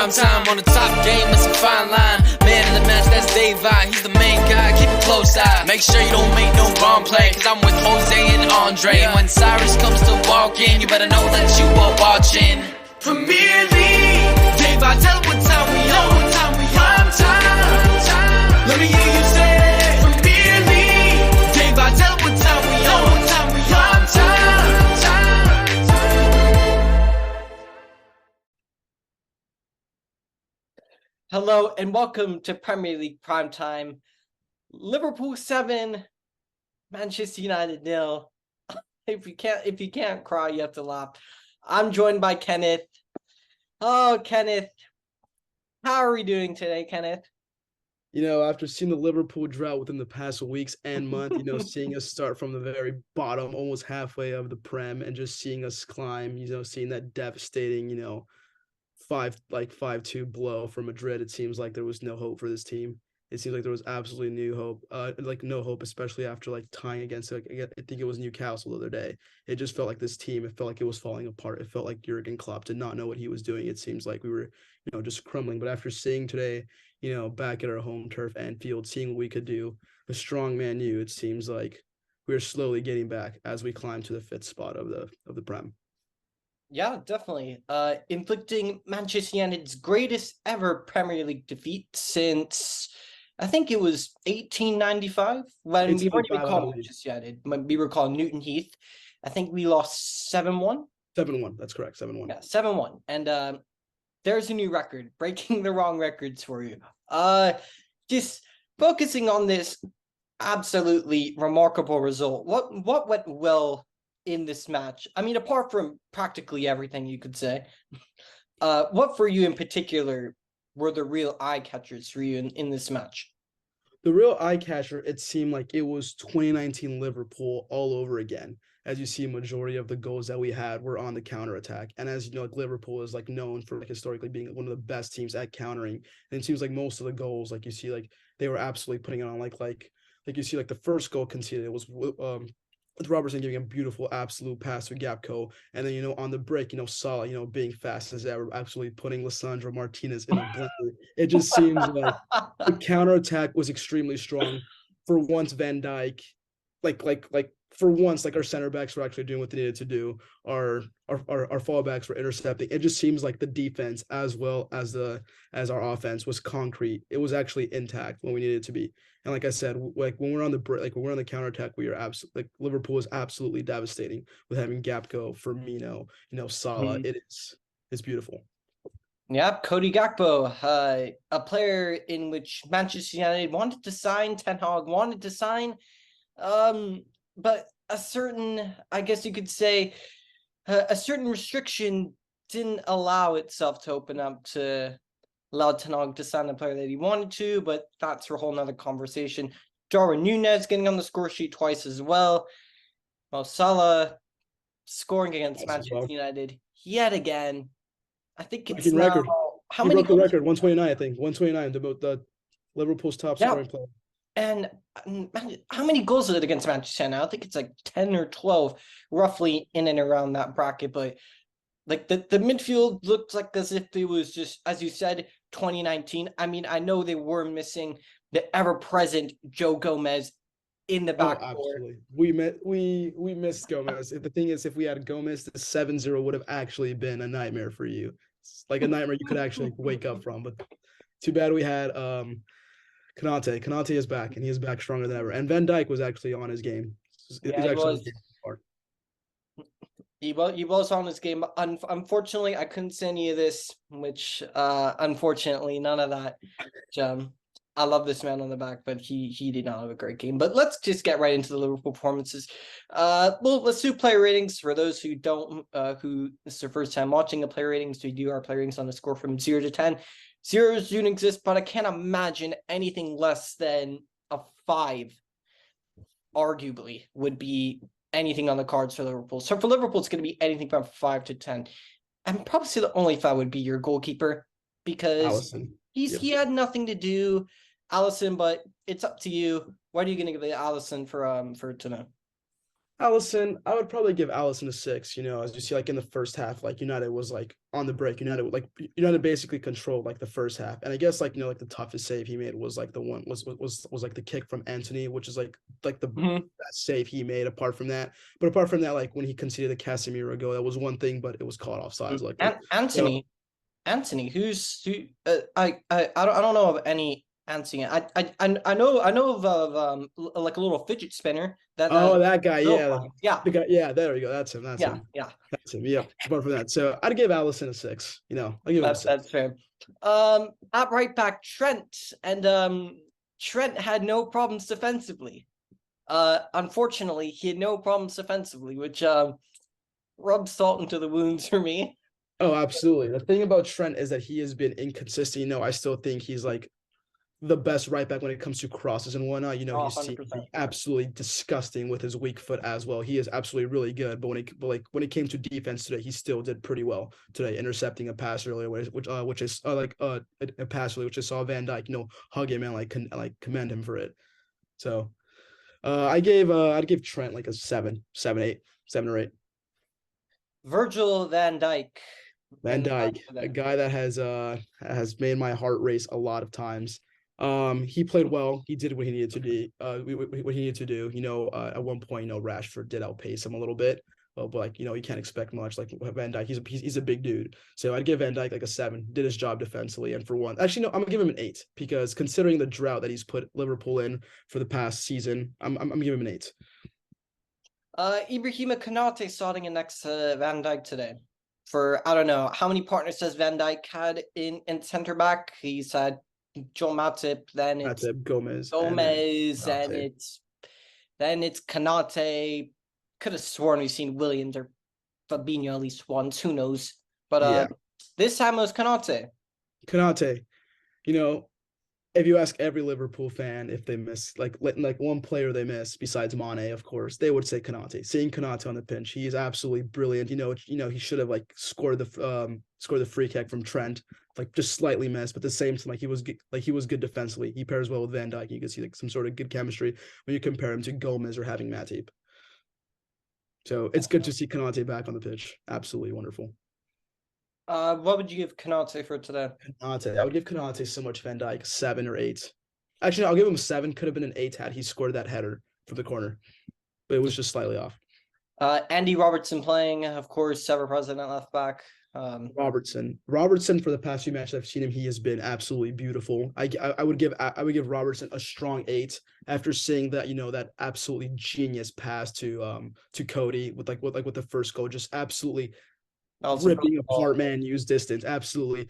prime time on the top game, it's a fine line. Man in the match, that's Daveye, he's the main guy, keep a close eye. Make sure you don't make no wrong play, cause I'm with Jose and Andre. When Cyrus comes to walk in, you better know that you are watching Premier League. Daveye, tell them what time we on. Prime time. Let me hear you say it. Premier League. Daveye, tell them what time we on. Prime time. Hello and welcome to Premier League Primetime. Liverpool 7, Manchester United 0. If you can't cry, you have to laugh. I'm joined by Kenneth. Oh, Kenneth. How are we doing today, Kenneth? You know, after seeing the Liverpool drought within the past weeks and month, seeing us start from the very bottom, almost halfway of the Prem, and just seeing us climb, seeing that devastating, 5-2 blow from Madrid, it seems like there was no hope for this team. It seems like there was absolutely no hope, especially after tying against, I think it was Newcastle the other day. It just felt like this team, it felt like it was falling apart. It felt like Jurgen Klopp did not know what he was doing. It seems like we were, just crumbling. But after seeing today, back at our home turf, Anfield, seeing what we could do, a strong Man U, it seems like we're slowly getting back as we climb to the 5th spot of the Prem. Yeah, definitely. Inflicting Manchester United's greatest ever Premier League defeat since, I think it was 1895, when we weren't even called Manchester United. We were called Newton Heath. I think we lost 7-1. 7-1, that's correct, 7-1. Yeah, 7-1. And there's a new record, breaking the wrong records for you. Just focusing on this absolutely remarkable result. What went well in this match? I mean, apart from practically everything you could say, what for you in particular were the real eye catchers for you in this match? The real eye catcher, it seemed like it was 2019 Liverpool all over again. As you see, majority of the goals that we had were on the counterattack. And as you know, Liverpool is known for historically being one of the best teams at countering. And it seems like most of the goals, you see, they were absolutely putting it on you see, the first goal conceded was with Robertson giving a beautiful absolute pass to Gapco, and then on the break, Salah, being fast as ever, absolutely putting Lisandro Martinez in a blender. It just seems like the counterattack was extremely strong. For once, Van Dijk, for once, our center backs were actually doing what they needed to do. Our fallbacks were intercepting. It just seems like the defense as well as our offense was concrete. It was actually intact when we needed it to be. And like I said, when we're on the break, when we're on the counterattack, we are absolutely Liverpool is absolutely devastating with having Gapco, Firmino, Salah. It's beautiful. Yeah, Cody Gakpo, a player in which Manchester United wanted to sign, Ten Hag wanted to sign, but a certain, I guess you could say, a certain restriction didn't allow itself to open up to allow Ten Hag to sign the player that he wanted to, but that's a whole nother conversation. Darwin Núñez getting on the score sheet twice as well. Well, Salah scoring against Manchester United yet again. I think it's now, record. How he many broke the record? 129, I think. 129, the Liverpool's top scoring player. And how many goals is it against Manchester United? I think it's 10 or 12, roughly in and around that bracket. But the midfield looked like as if it was just, as you said, 2019. I mean, I know they were missing the ever-present Joe Gomez in the back. Absolutely. We missed Gomez. The thing is, if we had Gomez, the 7-0 would have actually been a nightmare for you. It's like a nightmare you could actually wake up from. But too bad we had Kenneth. Kenneth is back, and he is back stronger than ever. And Van Dijk was actually on his game. He was on his game. Unfortunately, I couldn't see any of this, which unfortunately, none of that. I love this man on the back, but he did not have a great game. But let's just get right into the Liverpool performances. Well, let's do player ratings. For those who don't, who this is their first time watching the player ratings, we do our player ratings on a score from 0 to 10. Zeros don't exist, but I can't imagine anything less than a 5, arguably, would be anything on the cards for Liverpool. So for Liverpool, it's going to be anything from 5 to 10. And probably the only 5 would be your goalkeeper, because he had nothing to do. Alisson, but it's up to you. What are you going to give Alisson for tonight? Allison, I would probably give Allison a 6. As you see, like in the first half, like United was like on the break. United basically controlled like the first half, and I guess like like the toughest save he made was like the one was like the kick from Anthony, which is like the Mhm. best save he made. Apart from that, like when he conceded the Casemiro goal, that was one thing, but it was called offsides. Luckily, so Anthony, I don't know of any Anthony. I know of like a little fidget spinner that that guy, Bill yeah, finds. Yeah, the guy, yeah, there we go. That's him. That's yeah, him. yeah. That's him. Yep. Apart from that, so I'd give Allison a 6. I'll give him a 6. That's fair. At right back, Trent, and Trent had no problems defensively. Unfortunately, he had no problems defensively, which rubs salt into the wounds for me. Oh, absolutely. The thing about Trent is that he has been inconsistent. I still think he's like the best right back when it comes to crosses and whatnot. Oh, He's seen 100%. absolutely disgusting with his weak foot as well. He is absolutely really good, but when it came to defense today, he still did pretty well today, intercepting a pass earlier, which is a pass earlier, which I saw Van Dijk, hug him and commend him for it. So, I'd give Trent like a 7, 7, 8, 7 or 8. Virgil van Dijk. Van in the back Dijk, a today. guy that has made my heart race a lot of times. He played well. He did what he needed to do. What he needed to do. At one point, Rashford did outpace him a little bit. But like, you can't expect much. Like Van Dijk, he's a big dude. So I'd give Van Dijk like a 7. Did his job defensively, and for one, actually no, I'm gonna give him an 8 because considering the drought that he's put Liverpool in for the past season, I'm giving him an 8. Ibrahima Konate starting in next to Van Dijk today. For I don't know how many partners does Van Dijk had in center back. He's had Joe Matip, then it's That's Gomez, Gomez, and Konate. it's Konate. Could have sworn we've seen Williams or Fabinho at least once. Who knows? But Yeah. this time it was Konate. Konate, if you ask every Liverpool fan if they miss like one player they miss besides Mane, of course, they would say Konate. Seeing Konate on the pitch, he is absolutely brilliant. He should have like scored the free kick from Trent, like just slightly missed, but at the same time, he was good defensively. He pairs well with Van Dijk. You can see like some sort of good chemistry when you compare him to Gomez or having Matip. So it's good to see Konate back on the pitch. Absolutely wonderful. What would you give Konate for today? Konate, I would give Konate so much Van Dijk 7 or 8. Actually, no, I'll give him a 7. Could have been an 8 had he scored that header from the corner, but it was just slightly off. Andy Robertson playing, of course, ever present at left back. Robertson for the past few matches I've seen him, he has been absolutely beautiful. I would give Robertson a strong 8 after seeing that that absolutely genius pass to Cody with the first goal, just absolutely ripping apart Man U's distance. Absolutely.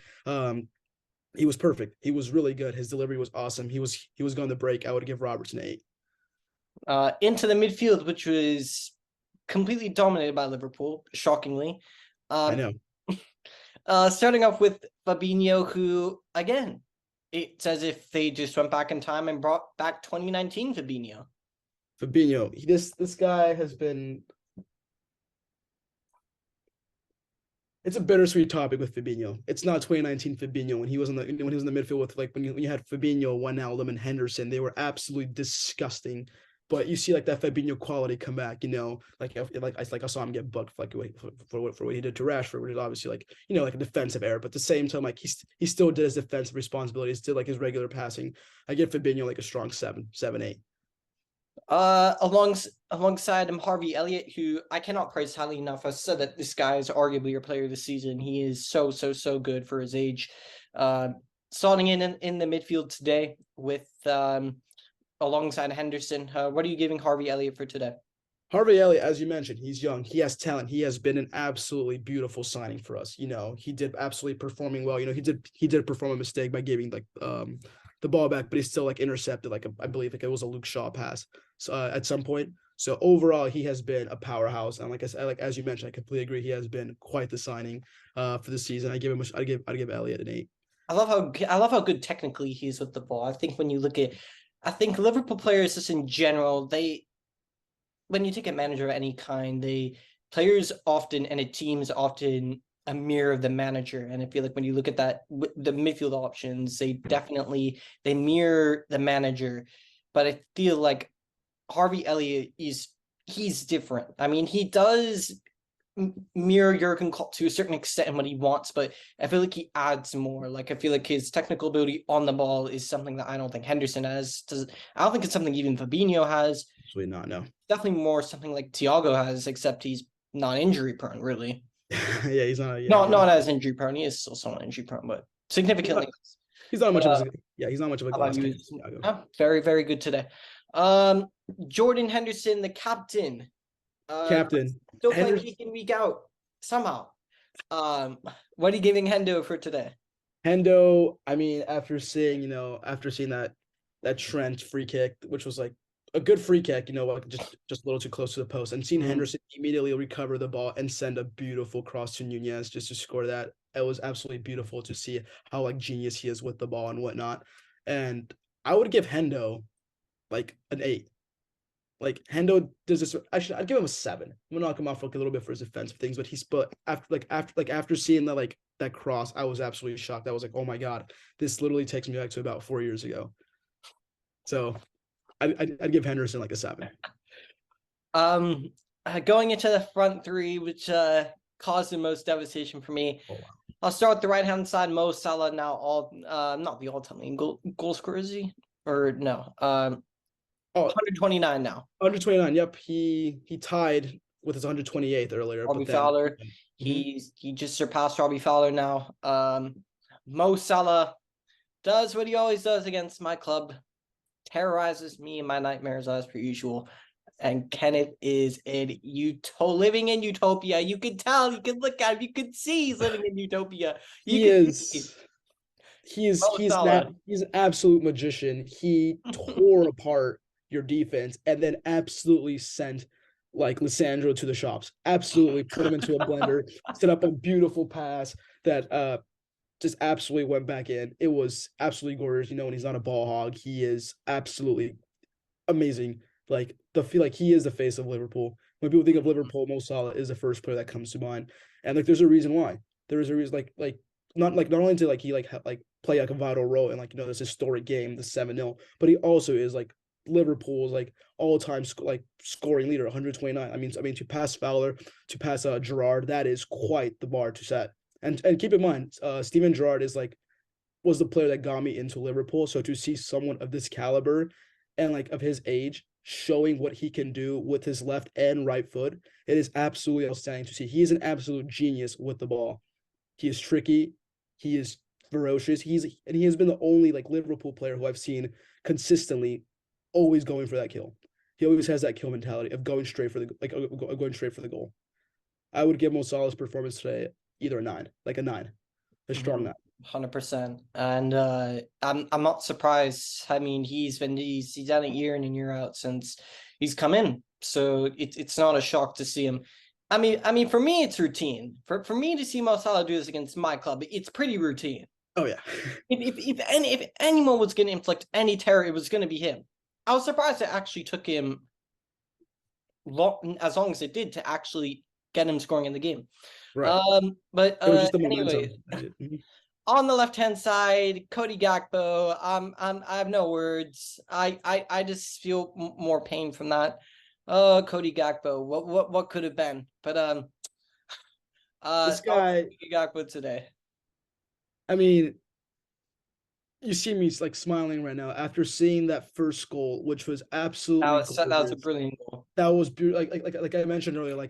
He was perfect. He was really good. His delivery was awesome. He was going to break. I would give Robertson 8. Into the midfield, which was completely dominated by Liverpool, shockingly. I know. Starting off with Fabinho, who again, it's as if they just went back in time and brought back 2019 Fabinho. This guy has been. It's a bittersweet topic with Fabinho. It's not 2019 Fabinho when he was in the midfield with when you had Fabinho, Wijnaldum, and Henderson. They were absolutely disgusting. But you see like that Fabinho quality come back. I saw him get booked for what he did to Rashford, which is obviously like a defensive error. But at the same time, like he still did his defensive responsibilities, did like his regular passing. I give Fabinho like a strong 7, 8. Alongside him, Harvey Elliott, who I cannot praise highly enough. I said that this guy is arguably your player of the season. He is so good for his age. Starting in the midfield today with alongside Henderson. What are you giving Harvey Elliott for today? Harvey Elliott, as you mentioned, he's young. He has talent. He has been an absolutely beautiful signing for us. He did absolutely performing well. He did perform a mistake by giving the ball back, but he still intercepted I believe it was a Luke Shaw pass at some point. So overall, he has been a powerhouse, and like I said, as you mentioned, I completely agree. He has been quite the signing for the season. I'd give Elliott an 8. I love how good technically he is with the ball. I think when you look at, Liverpool players just in general, when you take a manager of any kind, players often and a team's often a mirror of the manager. And I feel like when you look at that, the midfield options, they mirror the manager. But I feel like Harvey Elliott is he's different. I mean, he does mirror Jurgen Klopp to a certain extent in what he wants, but I feel like he adds more. Like I feel like his technical ability on the ball is something that I don't think Henderson has. I don't think it's something even Fabinho has. Absolutely not. No. Definitely more something like Thiago has, except he's not injury prone, really. Yeah, he's not. Yeah, not as injury prone. He is still somewhat injury prone, but significantly. He's not much of a. Yeah, he's not much of a How about glass you? cannon. Very, very good today. Jordan Henderson, the captain. Captain. Still playing week in, week out somehow. What are you giving Hendo for today? Hendo, I mean, after seeing that Trent free kick, which was like a good free kick, like just a little too close to the post, and seeing Henderson immediately recover the ball and send a beautiful cross to Nunez just to score that. It was absolutely beautiful to see how like genius he is with the ball and whatnot. And I would give Hendo like an 8. Like Hendo does this. Actually, I'd give him a 7. I'm gonna knock him off like a little bit for his defensive things, but after seeing that cross, I was absolutely shocked. I was like, oh my god, this literally takes me back to about 4 years ago. So I'd give Henderson like a 7. Going into the front three, which caused the most devastation for me. Oh, wow. I'll start with the right hand side. Mo Salah now not the all-time leading goal scorer, is he? Or no? 129 now. 129. Yep, he tied with his 128th earlier. Robbie Fowler. He just surpassed Robbie Fowler now. Mo Salah does what he always does against my club, terrorizes me in my nightmares as per usual. And Kenneth is living in utopia. You can tell, you can look at him, you can see he's living in utopia. He's an absolute magician. He tore apart your defense and then absolutely sent like Lissandro to the shops. Absolutely put him into a blender, set up a beautiful pass that just absolutely went back in. It was absolutely gorgeous. When he's not a ball hog, he is absolutely amazing. Like he is the face of Liverpool. When people think of Liverpool, Mo Salah is the first player that comes to mind. And like there's a reason why. There is a reason not only to he play like a vital role in this historic game, the 7-0, but he also is like Liverpool's like all-time scoring leader, 129. I mean to pass Fowler, to pass Gerrard, that is quite the bar to set. And keep in mind, Steven Gerrard was the player that got me into Liverpool. So to see someone of this caliber and of his age showing what he can do with his left and right foot, it is absolutely outstanding to see. He is an absolute genius with the ball. He is tricky. He is ferocious. He has been the only Liverpool player who I've seen consistently always going for that kill. He always has that kill mentality of going straight for the goal. I would give Mo Salah's performance today either a 9, a strong 9. 100%. And I'm not surprised. I mean, he's done it year in and year out since he's come in, so it's not a shock to see him. I mean, for me, it's routine. For me to see Mo Salah do this against my club, it's pretty routine. Oh yeah. if anyone was going to inflict any terror, it was going to be him. I was surprised it actually took him as long as it did to actually get him scoring in the game. Right. But it was just the anyway, on the left-hand side, Cody Gakpo. I have no words. I just feel more pain from that. Oh, Cody Gakpo. What could have been? But this guy Cody Gakpo today. I mean, you see me smiling right now after seeing that first goal, which was absolutely that was a brilliant goal. That was beautiful. Like I mentioned earlier,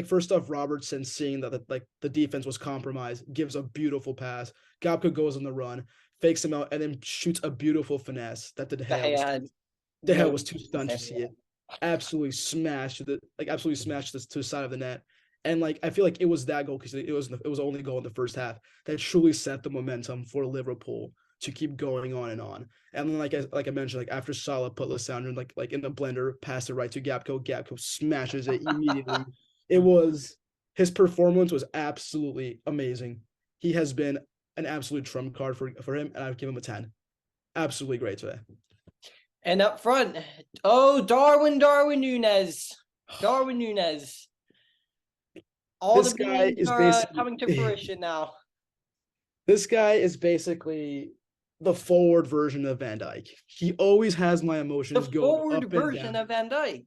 first off, Robertson seeing that the defense was compromised, gives a beautiful pass. Gapka goes on the run, fakes him out, and then shoots a beautiful finesse that De Gea was too stunned to see it. Absolutely smashed to the side of the net. And I feel like it was that goal because it was only a goal in the first half that truly set the momentum for Liverpool to keep going on and on. And then like I mentioned, after Salah put Lissandro in the blender, passed it right to Gakpo smashes it immediately. His performance was absolutely amazing. He has been an absolute trump card for him, and I'd give him a 10. Absolutely great today. And up front, Darwin Núñez. Darwin Núñez. All this guy is basically coming to fruition now. This guy is basically the forward version of Van Dijk. He always has my emotions going up and down. The forward version of Van Dijk.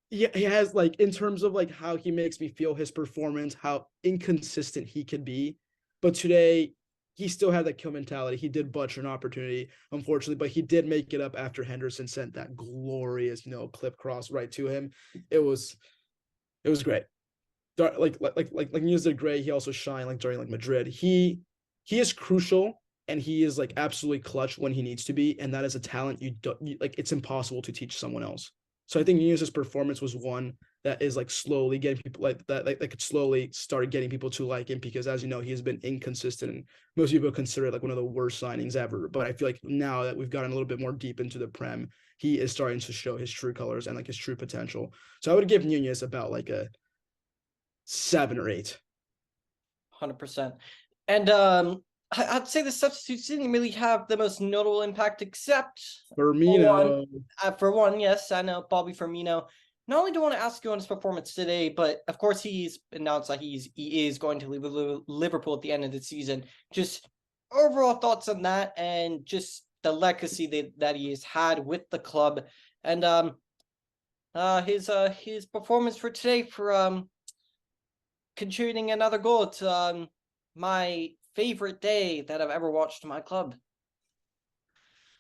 he has like in terms of like how he makes me feel his performance, how inconsistent he could be. But today he still had that kill mentality. He did butcher an opportunity, unfortunately, but he did make it up after Henderson sent that glorious, clip cross right to him. It was great. Like Nunez did great. He also shined like during like Madrid. He is crucial and he is like absolutely clutch when he needs to be, and that is a talent like it's impossible to teach someone else. So I think Nunez's performance was one that is like slowly getting people like that, like could slowly start getting people to like him, because as you know, he has been inconsistent and most people consider it like one of the worst signings ever. But I feel like now that we've gotten a little bit more deep into the Prem, he is starting to show his true colors and like his true potential. So I would give Nunez about like a 7 or 8. 100%. And I'd say the substitutes didn't really have the most notable impact, except Firmino. for one, yes, I know Bobby Firmino. Not only do I want to ask you on his performance today, but of course he's announced that he is going to leave Liverpool at the end of the season. Just overall thoughts on that, and just the legacy that he has had with the club, and his performance for today for contributing another goal to my favorite day that I've ever watched my club.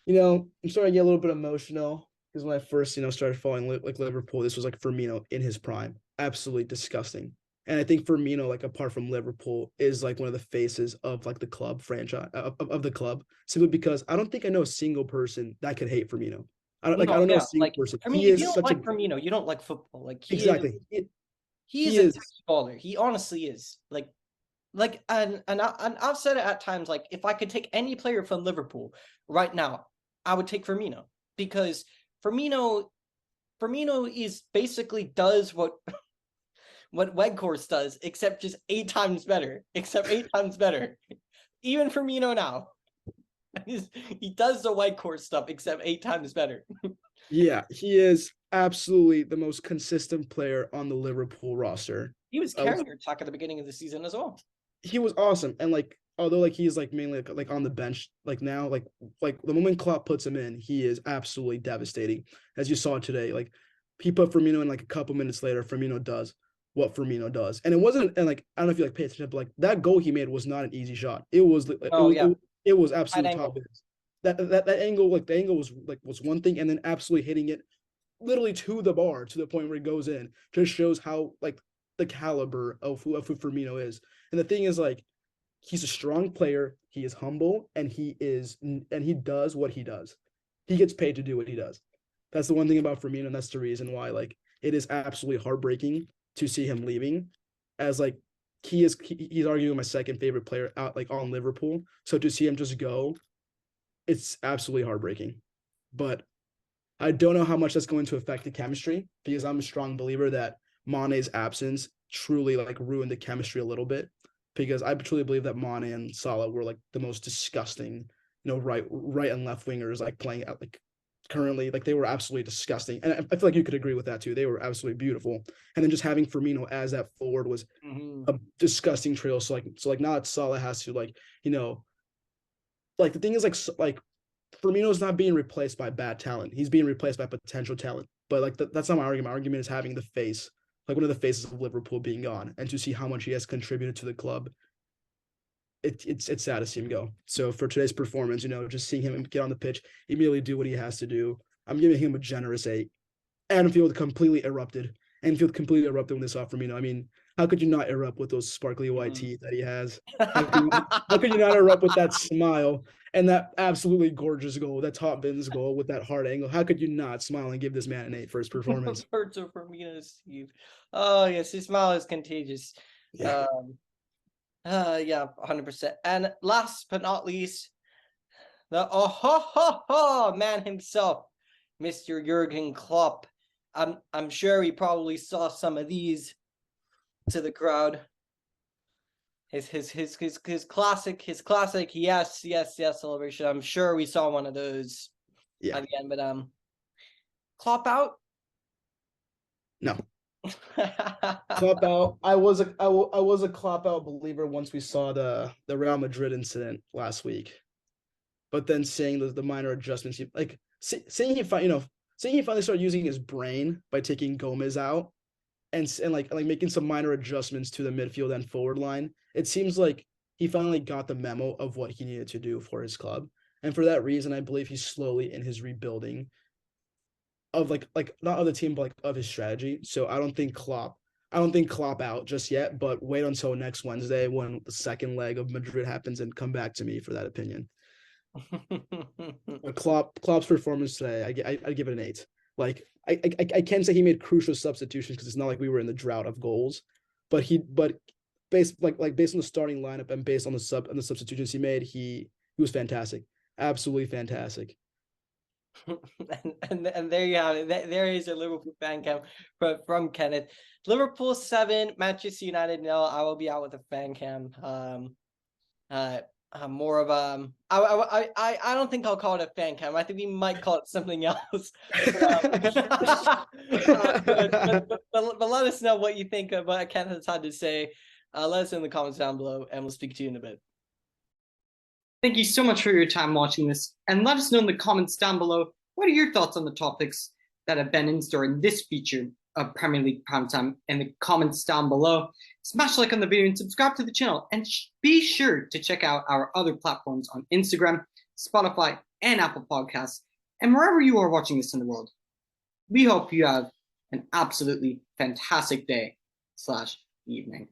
I'm starting to get a little bit emotional because when I first, started following like Liverpool, this was like Firmino in his prime. Absolutely disgusting. And I think Firmino, like apart from Liverpool, is like one of the faces of like the club franchise of the club, simply because I don't think I know a single person that could hate Firmino. I don't know a single person. I mean, He if is you don't such like a Firmino, you don't like football. Like exactly. He is a techie baller. He honestly is. And I've said it at times, like if I could take any player from Liverpool right now, I would take Firmino, because Firmino is basically does what Weghorst does, except just 8 times better. Even Firmino now, he does the Weghorst stuff, except 8 times better. Yeah, he is absolutely the most consistent player on the Liverpool roster. He was carrying your attack at the beginning of the season as well. He was awesome, and like although like he's like mainly like on the bench like now, like the moment Klopp puts him in, he is absolutely devastating. As you saw today, like he put Firmino in, like a couple minutes later, Firmino does what Firmino does, and it wasn't, and like I don't know if you like pay attention, but like that goal he made was not an easy shot. It was it was absolutely top. That angle, like the angle was one thing, and then absolutely hitting it literally to the bar to the point where it goes in just shows how like the caliber of who Firmino is. And the thing is, like, he's a strong player, he is humble, and he does what he does. He gets paid to do what he does. That's the one thing about Firmino, and that's the reason why like it is absolutely heartbreaking to see him leaving, as like he's arguably my second favorite player out like on Liverpool. So to see him just go, it's absolutely heartbreaking. But I don't know how much that's going to affect the chemistry, because I'm a strong believer that Mane's absence truly like ruined the chemistry a little bit, because I truly believe that Mane and Salah were like the most disgusting, right and left wingers like playing at like currently, like they were absolutely disgusting. And I feel like you could agree with that too. They were absolutely beautiful. And then just having Firmino as that forward was a disgusting trail. So like now that Salah has to like, like the thing is like Firmino's not being replaced by bad talent. He's being replaced by potential talent. But like that's not my argument. My argument is having the face, like one of the faces of Liverpool being gone, and to see how much he has contributed to the club. It's sad to see him go. So for today's performance, just seeing him get on the pitch, immediately do what he has to do, I'm giving him a generous 8. Anfield completely erupted. When they saw Firmino. I mean, how could you not erupt with those sparkly white teeth that he has? How could you not erupt with that smile and that absolutely gorgeous goal, that top bins goal with that hard angle? How could you not smile and give this man an 8 for his performance? Oh yes, his smile is contagious. Yeah. Yeah, 100%. And last but not least, the man himself, Mr. Jurgen Klopp. I'm sure he probably saw some of these to the crowd. His classic yes celebration. I'm sure we saw one of those at the end, but Klopp out? No. Klopp out. I was a Klopp out believer once we saw the Real Madrid incident last week, but then seeing the minor adjustments, like seeing he find seeing he finally started using his brain by taking Gomez out and like making some minor adjustments to the midfield and forward line. It seems like he finally got the memo of what he needed to do for his club. And for that reason, I believe he's slowly in his rebuilding of like not of the team, but like of his strategy. So I don't think Klopp out just yet, but wait until next Wednesday when the second leg of Madrid happens and come back to me for that opinion. Klopp's performance today, I give it an 8. Like I can't say he made crucial substitutions because it's not like we were in the drought of goals, but based on the starting lineup and based on the substitutions he made, he was fantastic, absolutely fantastic. and there you have it. There is a Liverpool fan cam from Kenneth. Liverpool 7, Manchester United 0. I will be out with a fan cam. More of I don't think I'll call it a fan cam. I think we might call it something else. But let us know what you think of what Kenneth had to say. Let us know in the comments down below, and we'll speak to you in a bit. Thank you so much for your time watching this, and let us know in the comments down below what are your thoughts on the topics that have been in store in this feature of Premier League Primetime in the comments down below. Smash like on the video and subscribe to the channel, and be sure to check out our other platforms on Instagram, Spotify, and Apple Podcasts, and wherever you are watching this in the world. We hope you have an absolutely fantastic day / evening.